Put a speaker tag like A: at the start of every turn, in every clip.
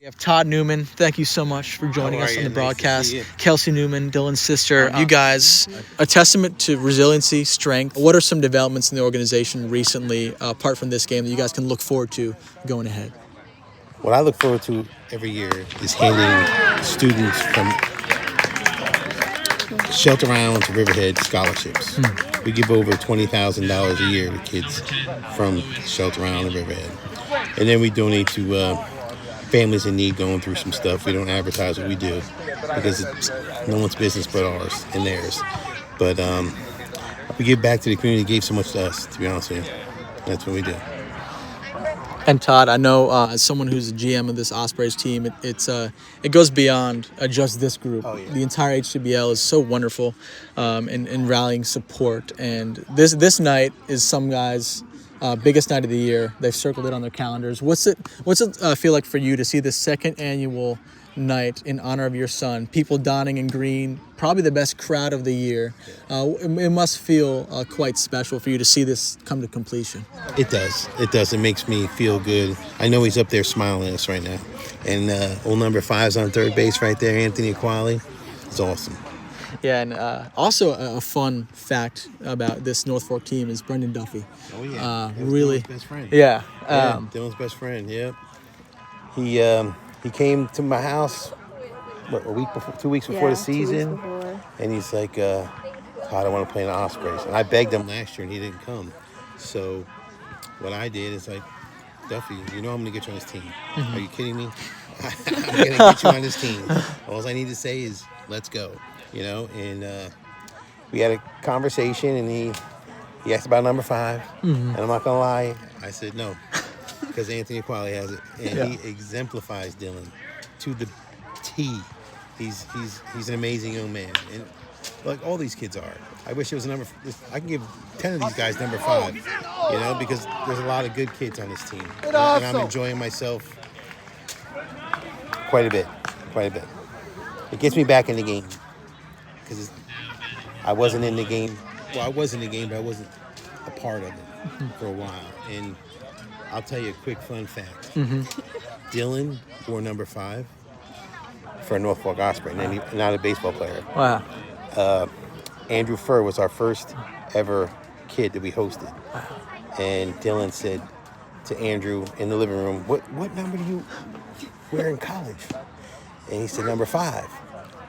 A: We have Todd Newman. Thank you so much for joining us on the broadcast.
B: Nice
A: Kelsey Newman, Dylan's sister. You guys, a testament to resiliency, strength. What are some developments in the organization recently, apart from this game, that you guys can look forward to going ahead?
B: What I look forward to every year is handing students from Shelter Island to Riverhead scholarships. We give over $20,000 a year to kids from Shelter Island and Riverhead. And then we donate to families in need going through some stuff. We don't advertise what we do because it's no one's business but ours and theirs. But we give back to the community. Gave so much to us, to be honest with you. That's what we do.
A: And Todd, I know as someone who's a GM of this Ospreys team, it goes beyond just this group.
B: Oh, yeah.
A: The entire HCBL is so wonderful in rallying support. And this night is some guys' biggest night of the year. They've circled it on their calendars. What's it feel like for you to see the second annual night in honor of your son? People donning in green, probably the best crowd of the year. It must feel quite special for you to see this come to completion.
B: It does. It does. It makes me feel good. I know he's up there smiling at us right now. And old number 5's on third base right there, Anthony Aquali. It's awesome.
A: Yeah, and also a fun fact about this North Fork team is Brendan Duffy.
B: Oh, yeah.
A: Really.
B: Dylan's best friend.
A: Yeah.
B: Dylan's best friend, yeah. He came to my house, 2 weeks before the season.
C: 2 weeks before.
B: And he's like, Todd, I want to play in the Ospreys. And I begged him last year, and he didn't come. So what I did is like, Duffy, you know I'm going to get you on this team. Are you kidding me? I'm going to get you on this team. All I need to say is, let's go. You know, and we had a conversation, and he asked about number 5. And I'm not going to lie, I said no, because Anthony Aquali has it. And he exemplifies Dylan to the T. He's an amazing young man. And like all these kids are. I wish it was I can give 10 of these guys number 5, you know, because there's a lot of good kids on this team. And I'm enjoying myself quite a bit. It gets me back in the game. Because I wasn't in the game. Well, I was in the game, but I wasn't a part of it for a while. And I'll tell you a quick fun fact. Dylan wore number 5 for a North Fork Osprey, not a baseball player.
A: Wow.
B: Andrew Furr was our first ever kid that we hosted.
A: Wow.
B: And Dylan said to Andrew in the living room, what number do you wear in college? And he said, number 5.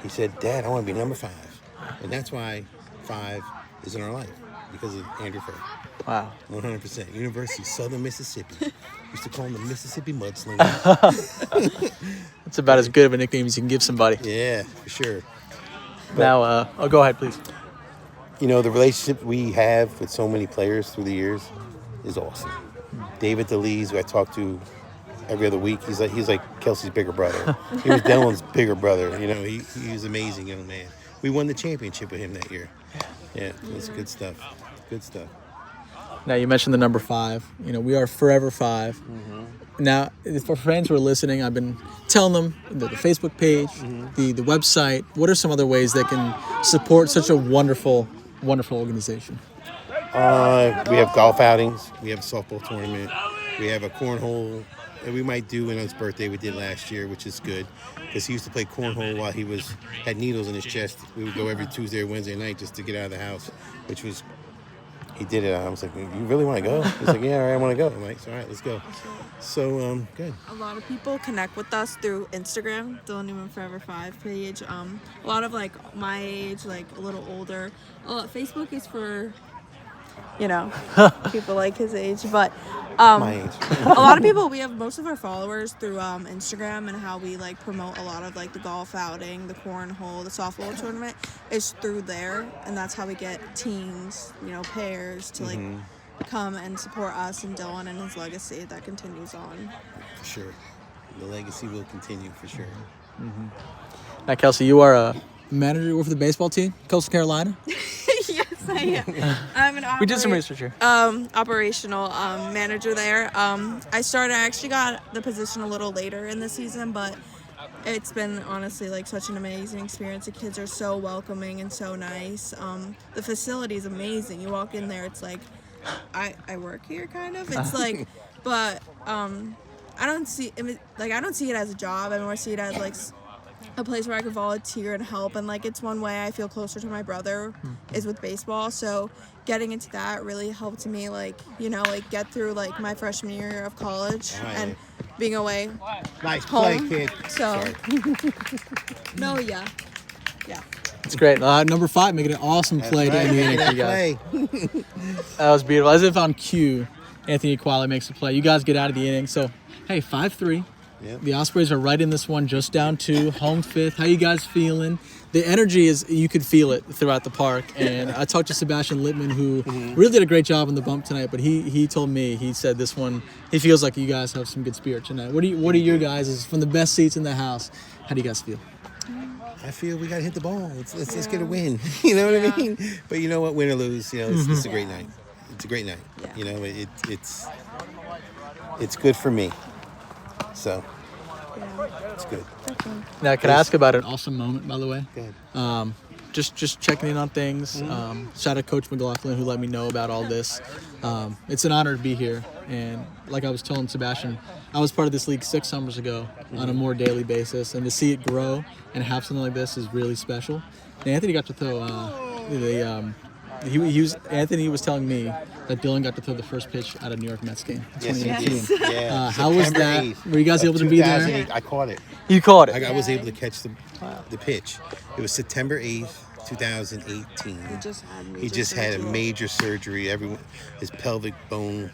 B: He said, Dad, I want to be number 5. And that's why 5 is in our life, because of Andrew Furr.
A: Wow.
B: 100%. University of Southern Mississippi. Used to call him the Mississippi Mudslinger.
A: That's about as good of a nickname as you can give somebody.
B: Yeah, for sure.
A: Now, go ahead, please.
B: You know, the relationship we have with so many players through the years is awesome. David DeLees, who I talk to every other week, he's like Kelsey's bigger brother. He was Dylan's bigger brother. You know, he was an amazing young man. We won the championship with him that year. Yeah, it's good stuff. Good stuff.
A: Now, you mentioned the number 5. You know, we are forever 5. Now, for fans who are listening, I've been telling them the Facebook page, the website. What are some other ways they can support such a wonderful organization?
B: We have golf outings. We have a softball tournament. We have a cornhole that we might do on his birthday. We did last year, which is good because he used to play cornhole while he had needles in his chest. We would go every Tuesday or Wednesday night just to get out of the house, which was. He did it. I was like, you really want to go? He's like, yeah, all right, I want to go. I'm like, all right, let's go. So, good.
C: A lot of people connect with us through Instagram, Dylan Newman Forever 5 page. A lot of like my age, like a little older. Facebook is for, you know, people like his age. But
B: my age.
C: a lot of people, we have most of our followers through Instagram, and how we like promote a lot of like the golf outing, the cornhole, the softball tournament is through there, and that's how we get teams, you know, pairs to like come and support us and Dylan and his legacy that continues on.
B: For sure. The legacy will continue for sure.
A: Now, Kelsey, you are a manager with the baseball team, Coastal Carolina.
C: Yes, I am. I'm an
A: We did some research here.
C: operational manager there. I actually got the position a little later in the season, but it's been honestly like such an amazing experience. The kids are so welcoming and so nice. The facility is amazing. You walk in there, it's like I work here kind of. It's like, but I don't see it as a job. I more see it as like a place where I could volunteer and help, and like it's one way I feel closer to my brother is with baseball. So getting into that really helped me, like, you know, like get through like my freshman year of college and being away
B: Nice
C: home.
B: play, kid.
C: So no, yeah.
A: It's great. Number 5 making an awesome play to end the inning for you guys.
B: Play.
A: That was beautiful. As if on cue, Anthony Qualley makes a play. You guys get out of the inning. So, hey, 5-3.
B: Yep.
A: The Ospreys are right in this one, just down 2, home 5th. How you guys feeling? The energy is, you could feel it throughout the park. And I talked to Sebastian Littman, who really did a great job on the bump tonight, but he told me, he said this one, he feels like you guys have some good spirit tonight. What are your guys, from the best seats in the house, how do you guys feel?
B: I feel we got to hit the ball. Let's get a win. You know what I mean? But you know what? Win or lose, you know, it's a great night. It's a great night.
C: Yeah.
B: You know, it's good for me. So it's good.
A: Now, can I ask about an awesome moment, by the way?
B: Go ahead.
A: Just checking in on things. Shout out Coach McLaughlin, who let me know about all this. It's an honor to be here. And like I was telling Sebastian, I was part of this league 6 summers ago on a more daily basis. And to see it grow and have something like this is really special. And Anthony got to throw Anthony was telling me that Dylan got to throw the first pitch at a New York Mets game in 2018.
B: Yes, yeah.
A: How was
B: September
A: that?
B: 8th
A: Were you guys able to be there?
B: 2008, I caught it.
A: You caught it.
B: I was able to catch the pitch. It was September 8th, 2018. He just had a major surgery. His pelvic bone,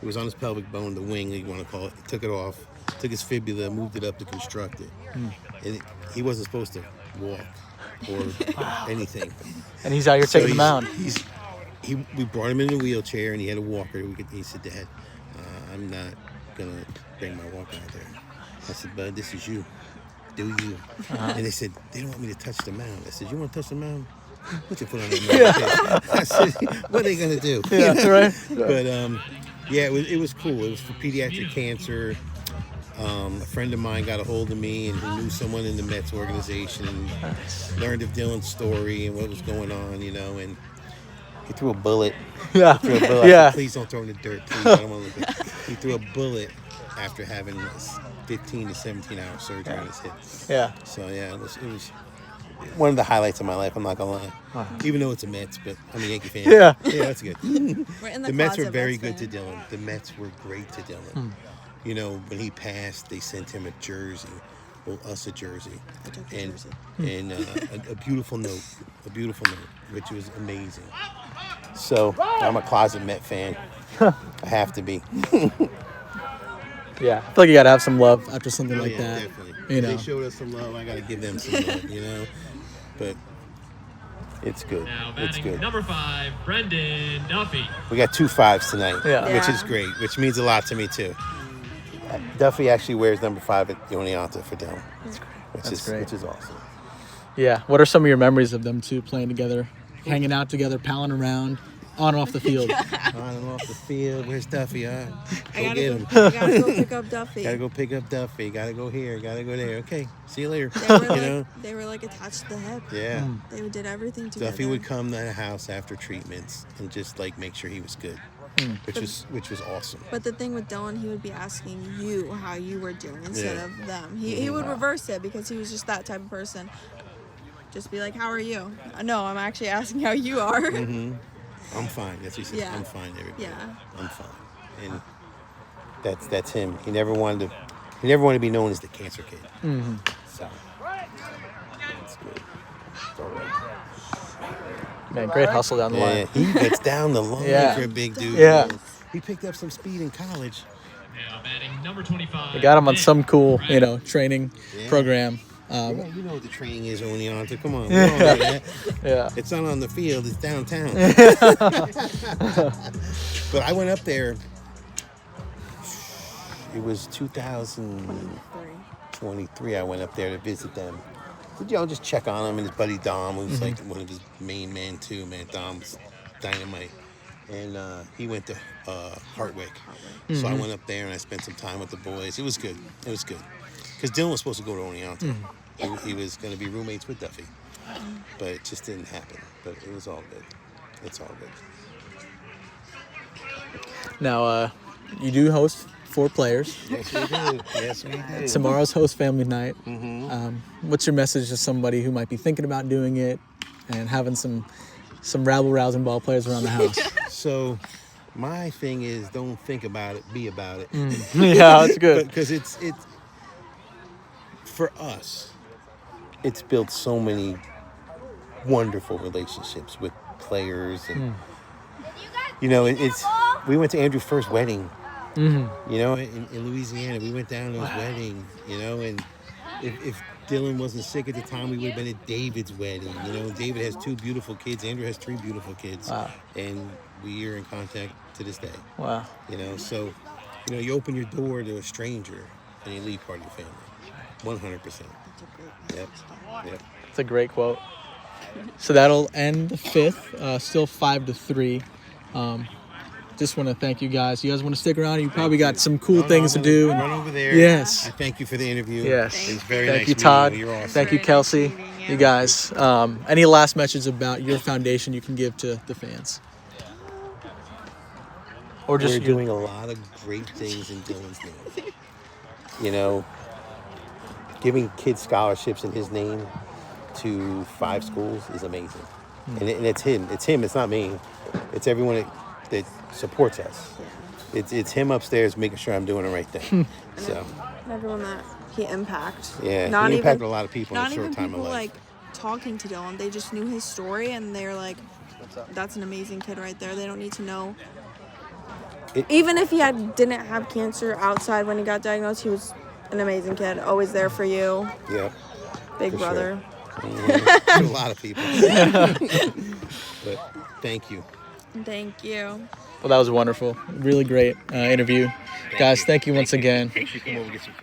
B: it was on his pelvic bone, the wing, you want to call it. He took it off, took his fibula, moved it up to construct it. And he wasn't supposed to walk or anything.
A: And he's out here taking the mound.
B: We brought him in a wheelchair, and he had a walker. He said, Dad, I'm not going to bring my walker out there. I said, Bud, this is you. Do you? And they said, they don't want me to touch the mound. I said, you want to touch the mound? Put your foot on the mound. I said, what are they going to do?
A: Yeah, that's right.
B: But, yeah, it was cool. It was for pediatric cancer. A friend of mine got a hold of me, and he knew someone in the Mets organization, and learned of Dylan's story and what was going on, you know, and he threw a bullet.
A: Yeah.
B: I said, please don't throw in the dirt. Please, I don't want to look at it. He threw a bullet after having a 15 to 17-hour surgery on his hip.
A: Yeah.
B: So, yeah, it was one of the highlights of my life, I'm not going to lie. Even though it's a Mets, but I'm a Yankee fan.
A: Yeah.
B: Yeah, that's good.
C: We're in
B: The Mets were
C: closet,
B: very
C: Mets
B: good
C: fan.
B: to Dylan. The Mets were great to Dylan. You know, when he passed, they sent him a jersey. Well, us a jersey.
C: I took the
B: And,
C: jersey.
B: and a beautiful note. A beautiful note, which was amazing. So, I'm a closet Met fan. I have to be.
A: Yeah. I feel like you got to have some love after something like that.
B: Definitely.
A: You know.
B: They showed us some love. I got to give them some love, you know? But it's good.
D: Now
B: It's
D: batting
B: good.
D: number 5, Brendan Duffy.
B: We got 2 5s tonight,
A: Yeah.
B: which
C: Yeah.
B: is great, which means a lot to me, too. Duffy actually wears number 5 at Oneonta for Dylan,
A: That's great.
B: which is awesome.
A: Yeah. What are some of your memories of them two playing together, hanging out together, palling around, on and off the field?
B: On and off the field. Where's Duffy? Go
C: I
B: get him.
C: gotta go pick up Duffy.
B: Gotta go pick up Duffy. Gotta go here. Gotta go there. Okay. See you later.
C: They were
B: You
C: like,
B: know?
C: they were like attached to the hip.
B: Yeah.
C: They did everything together.
B: Duffy would come to the house after treatments and just like make sure he was good, which was awesome.
C: But the thing with Dylan, he would be asking you how you were doing instead
B: Yeah.
C: of them. He would reverse it because he was just that type of person. Just be like, how are you? No, I'm actually asking how you are.
B: I'm fine. That's what he says.
C: Yeah.
B: I'm fine, everybody.
C: Yeah.
B: I'm fine. And that's him. He never wanted to be known as the cancer kid. So that's good. It's all right.
A: Man, great hustle down the
B: Yeah,
A: line.
B: he gets down the line
A: Yeah.
B: for a big dude.
A: Yeah.
B: Man. He picked up some speed in college.
D: Now batting number 25.
A: They got him on some cool, training
B: Yeah.
A: program.
B: Yeah, you know what the training is, Oneonta. Come on. We all know that.
A: Yeah.
B: It's not on the field. It's downtown. But I went up there. It was 2023. I went up there to visit them. Just check on him and his buddy Dom, who's like one of his main men too. Man, Dom's dynamite. And he went to Hartwick. So I went up there and I spent some time with the boys. It was good. It was good. Because Dylan was supposed to go to Oneonta. He was going to be roommates with Duffy. But it just didn't happen. But it was all good. It's all good.
A: Now, you do host 4 players.
B: Yes, we do. Yes, we do.
A: Tomorrow's host family night.
B: Mm-hmm.
A: What's your message to somebody who might be thinking about doing it and having some rabble-rousing ball players around the house?
B: So, my thing is, don't think about it, be about it.
A: Yeah, that's good.
B: Because it's for us, it's built so many wonderful relationships with players, and you know, we went to Andrew's first wedding. You know, in Louisiana, we went down to his wedding. You know, and if Dylan wasn't sick at the time, we would have been at David's wedding. You know, David has 2 beautiful kids. Andrew has 3 beautiful kids.
A: Wow.
B: And we are in contact to this day.
A: Wow.
B: You know, so, you know, you open your door to a stranger and you leave part of your family. 100%. Yep.
A: It's a great quote. So that'll end the 5th, still 5-3. Just want to thank you guys. You guys want to stick around? You probably got some cool things to do.
B: Run over there.
A: Yes.
B: I thank you for the interview.
A: Yes.
B: It was very
A: Thank
B: nice
A: you,
B: meeting
A: Todd.
B: you. You're awesome.
A: Thank you, Kelsey. You guys. Any last messages about your foundation you can give to the fans? Or just
B: We're doing a lot of great things in Dylan's name. You know, giving kids scholarships in his name to 5 schools is amazing. And it's him. It's him. It's not me. It's everyone that supports us. It's him upstairs making sure I'm doing the right thing. So
C: Everyone that he impacted.
B: yeah,
C: Not
B: he
C: even
B: impacted a lot of people in a
C: Not
B: short
C: even
B: time
C: people
B: of life.
C: like talking to Dylan. They just knew his story and they're like, that's an amazing kid right there. They don't need to know. Even if he didn't have cancer outside when he got diagnosed, he was an amazing kid. Always there for you.
B: Yep.
C: Big
B: For
C: brother.
B: To a lot of people. But thank you.
C: Thank you.
A: Well, that was wonderful. Really great interview. Guys, thank you once again.
B: Make sure you come over and get some food.